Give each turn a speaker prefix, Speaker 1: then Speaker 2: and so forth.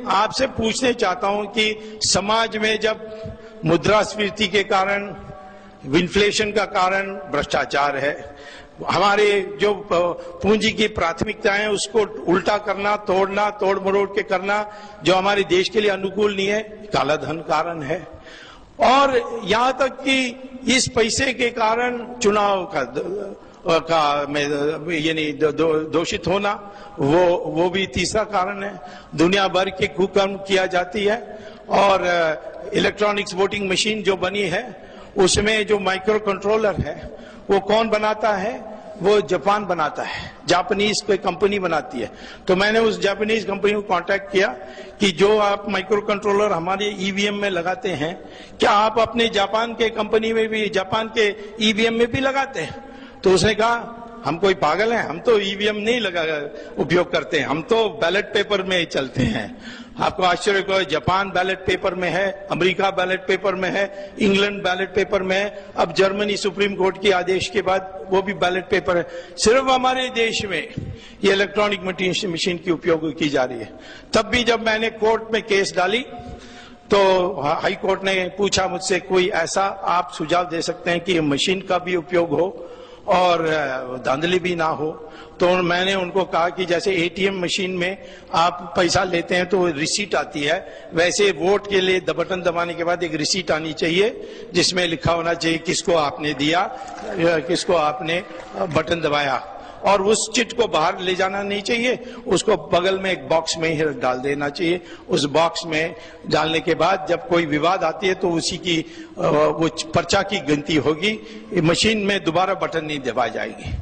Speaker 1: आपसे पूछने चाहता हूं कि समाज में जब मुद्रास्फीति के कारण, इन्फ्लेशन का कारण भ्रष्टाचार है, हमारे जो पूंजी की प्राथमिकताएं उसको उल्टा करना, तोड़ना, तोड़ मरोड़ के करना, जो हमारे देश के लिए अनुकूल नहीं है, काला धन कारण है। और यहां तक कि इस पैसे के कारण चुनाव का यानी दोषित होना, वो भी तीसरा कारण है। दुनिया भर के कुकर्म किया जाती है। और इलेक्ट्रॉनिक्स वोटिंग मशीन जो बनी है उसमें जो माइक्रो कंट्रोलर है वो कौन बनाता है? वो जापान बनाता है, जापानीज कोई कंपनी बनाती है। तो मैंने उस जापानीज कंपनी को कांटेक्ट किया कि जो आप माइक्रो कंट्रोलर हमारे ईवीएम में लगाते हैं, क्या आप अपने जापान के कंपनी में भी, जापान के ईवीएम में भी लगाते हैं? तो उसने कहा हम कोई पागल हैं, हम तो ईवीएम नहीं उपयोग करते हैं, हम तो बैलेट पेपर में चलते हैं। आपको आश्चर्य हो, जापान बैलेट पेपर में है, अमेरिका बैलेट पेपर में है, इंग्लैंड बैलेट पेपर में है, अब जर्मनी सुप्रीम कोर्ट के आदेश के बाद वो भी बैलेट पेपर है। सिर्फ हमारे देश में ये इलेक्ट्रॉनिक मशीन की उपयोग की जा रही है। तब भी जब मैंने कोर्ट में केस डाली तो हाई कोर्ट ने पूछा मुझसे, कोई ऐसा आप सुझाव दे सकते हैं कि मशीन का भी उपयोग हो और धांधली भी ना हो? तो मैंने उनको कहा कि जैसे एटीएम मशीन में आप पैसा लेते हैं तो रिसीट आती है, वैसे वोट के लिए बटन दबाने के बाद एक रिसीट आनी चाहिए जिसमें लिखा होना चाहिए किसको आपने दिया, किसको आपने बटन दबाया। और उस चिट को बाहर ले जाना नहीं चाहिए, उसको बगल में एक बॉक्स में ही डाल देना चाहिए। उस बॉक्स में डालने के बाद जब कोई विवाद आती है तो उसी की वो पर्चा की गिनती होगी, मशीन में दोबारा बटन नहीं दबाई जाएगी।